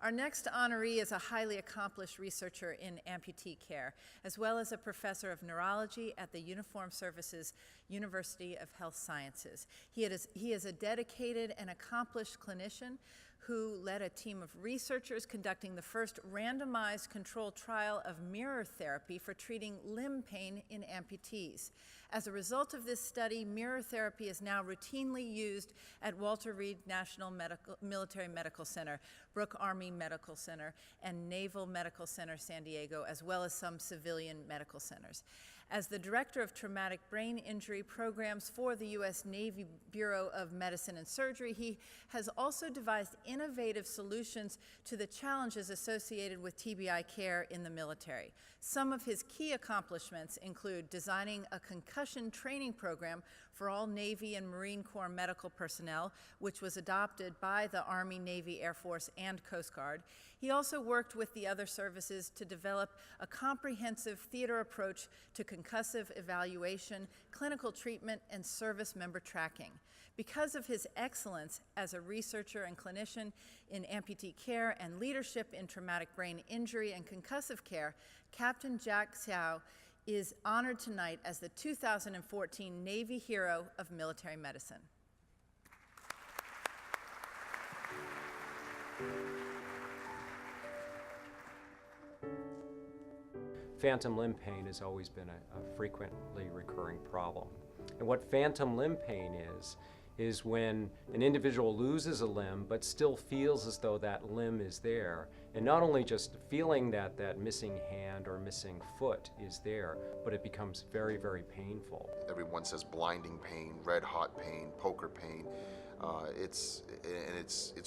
Our next honoree is a highly accomplished researcher in amputee care, as well as a professor of neurology at the Uniformed Services University of Health Sciences. He is a dedicated and accomplished clinician who led a team of researchers conducting the first randomized controlled trial of mirror therapy for treating limb pain in amputees. As a result of this study, mirror therapy is now routinely used at Walter Reed National Military Medical Center, Brooke Army Medical Center, and Naval Medical Center San Diego, as well as some civilian medical centers. As the Director of Traumatic Brain Injury Programs for the U.S. Navy Bureau of Medicine and Surgery, he has also devised innovative solutions to the challenges associated with TBI care in the military. Some of his key accomplishments include designing a concussion training program for all Navy and Marine Corps medical personnel, which was adopted by the Army, Navy, Air Force, and Coast Guard. He also worked with the other services to develop a comprehensive theater approach to concussive evaluation, clinical treatment, and service member tracking. Because of his excellence as a researcher and clinician in amputee care and leadership in traumatic brain injury and concussive care, Captain Jack Hsiao is honored tonight as the 2014 Navy Hero of Military Medicine. Phantom limb pain has always been a frequently recurring problem. And what phantom limb pain is when an individual loses a limb but still feels as though that limb is there. And not only just feeling that that missing hand or missing foot is there, but it becomes very, very painful. Everyone says blinding pain, red hot pain, poker pain. It's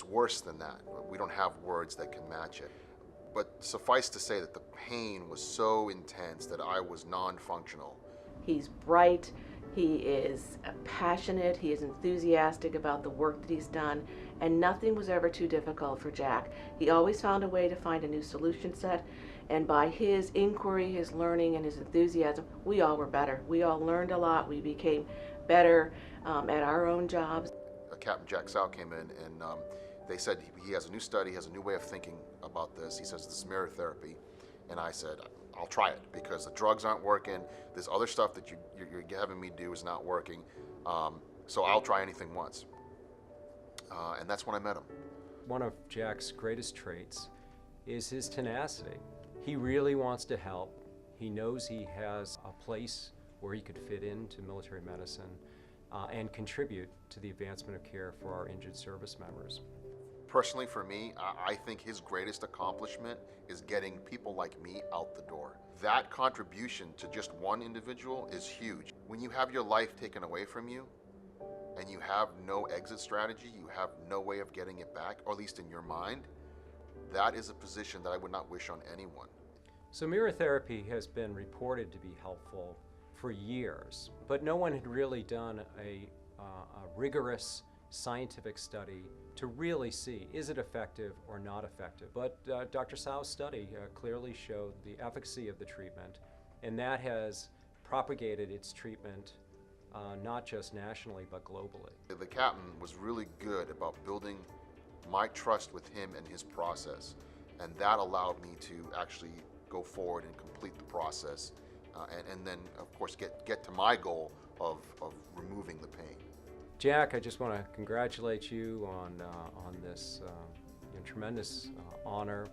worse than that. We don't have words that can match it. But suffice to say that the pain was so intense that I was non-functional. He's bright, he is passionate, he is enthusiastic about the work that he's done, and nothing was ever too difficult for Jack. He always found a way to find a new solution set, and by his inquiry, his learning, and his enthusiasm, we all were better. We all learned a lot, we became better at our own jobs. Captain Jack Hsiao came in and they said he has a new study, he has a new way of thinking about this. He says this is mirror therapy. And I said, I'll try it because the drugs aren't working. This other stuff that you're having me do is not working. So I'll try anything once. And that's when I met him. One of Jack's greatest traits is his tenacity. He really wants to help. He knows he has a place where he could fit into military medicine and contribute to the advancement of care for our injured service members. Personally, for me, I think his greatest accomplishment is getting people like me out the door. That contribution to just one individual is huge. When you have your life taken away from you and you have no exit strategy, you have no way of getting it back, or at least in your mind, that is a position that I would not wish on anyone. So mirror therapy has been reported to be helpful for years, but no one had really done a rigorous scientific study to really see, is it effective or not effective? But Dr. Hsiao's study clearly showed the efficacy of the treatment, and that has propagated its treatment not just nationally, but globally. The captain was really good about building my trust with him and his process, and that allowed me to actually go forward and complete the process, and then, of course, get to my goal of removing the pain. Jack, I just want to congratulate you on this tremendous honor.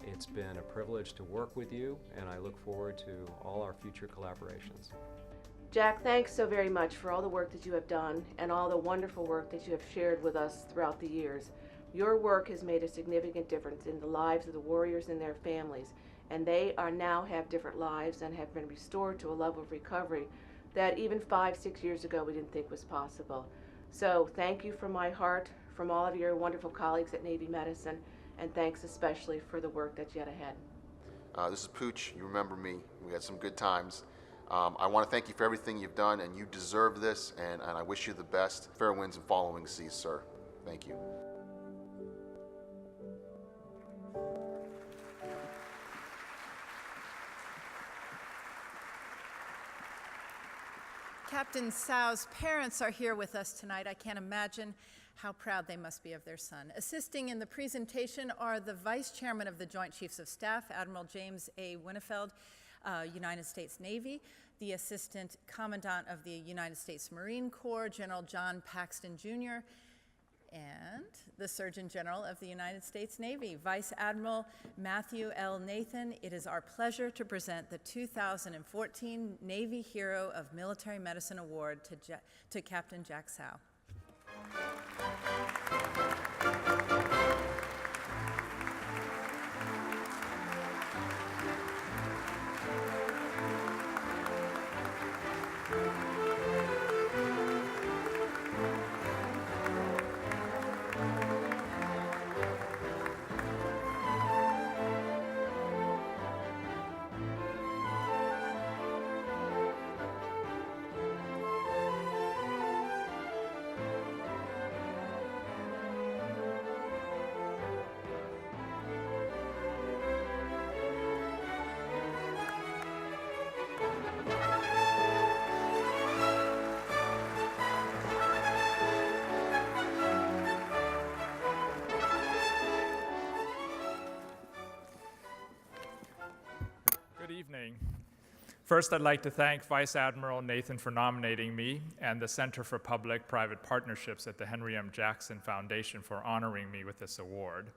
It's been a privilege to work with you, and I look forward to all our future collaborations. Jack, thanks so very much for all the work that you have done and all the wonderful work that you have shared with us throughout the years. Your work has made a significant difference in the lives of the warriors and their families, and they now have different lives and have been restored to a level of recovery that even 5-6 years ago we didn't think was possible. So thank you from my heart, from all of your wonderful colleagues at Navy Medicine, and thanks especially for the work that's yet ahead. This is Pooch. You remember me. We had some good times. I want to thank you for everything you've done, and you deserve this, and I wish you the best. Fair winds and following seas, sir. Thank you. Captain Hsiao's parents are here with us tonight. I can't imagine How proud they must be of their son. Assisting in the presentation are the Vice Chairman of the Joint Chiefs of Staff, Admiral James A. Winnefeld, United States Navy, the Assistant Commandant of the United States Marine Corps, General John Paxton, Jr., and the Surgeon General of the United States Navy, Vice Admiral Matthew L. Nathan. It is our pleasure to present the 2014 Navy Hero of Military Medicine Award to Captain Jack Sow. Good evening. First, I'd like to thank Vice Admiral Nathan for nominating me and the Center for Public-Private Partnerships at the Henry M. Jackson Foundation for honoring me with this award.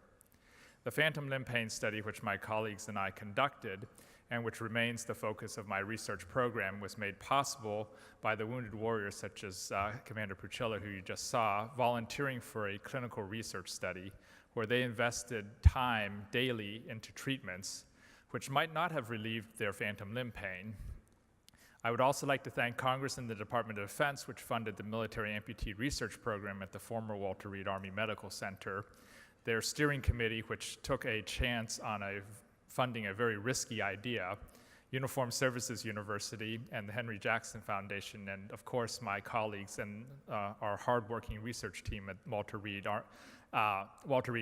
The phantom limb pain study, which my colleagues and I conducted, and which remains the focus of my research program, was made possible by the wounded warriors such as Commander Pucilla, who you just saw, volunteering for a clinical research study where they invested time daily into treatments which might not have relieved their phantom limb pain. I would also like to thank Congress and the Department of Defense, which funded the military amputee research program at the former Walter Reed Army Medical Center, their steering committee, which took a chance on funding a very risky idea, Uniformed Services University, and the Henry Jackson Foundation, and of course my colleagues and our hardworking research team at Walter Reed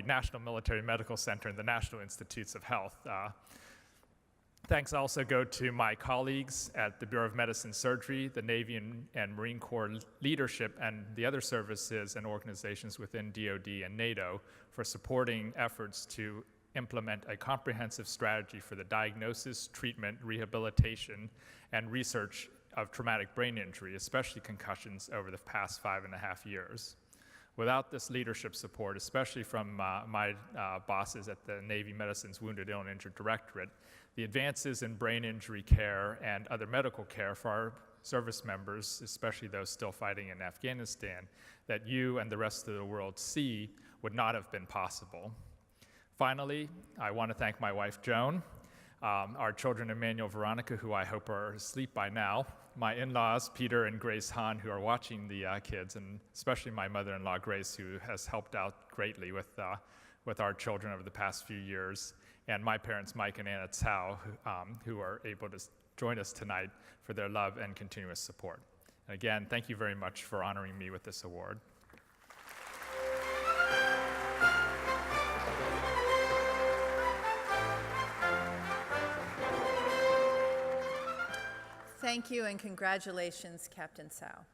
National Military Medical Center and the National Institutes of Health. Thanks also go to my colleagues at the Bureau of Medicine Surgery, the Navy and Marine Corps leadership, and the other services and organizations within DoD and NATO for supporting efforts to implement a comprehensive strategy for the diagnosis, treatment, rehabilitation, and research of traumatic brain injury, especially concussions, over the past 5.5 years. Without this leadership support, especially from my bosses at the Navy Medicine's Wounded, Ill, and Injured Directorate, the advances in brain injury care and other medical care for our service members, especially those still fighting in Afghanistan, that you and the rest of the world see would not have been possible. Finally, I want to thank my wife, Joan, our children, Emmanuel, Veronica, who I hope are asleep by now, my in-laws, Peter and Grace Hahn, who are watching the kids, and especially my mother-in-law, Grace, who has helped out greatly with our children over the past few years, and my parents, Mike and Anna Tsao, who are able to join us tonight for their love and continuous support. And again, thank you very much for honoring me with this award. Thank you and congratulations, Captain Sow.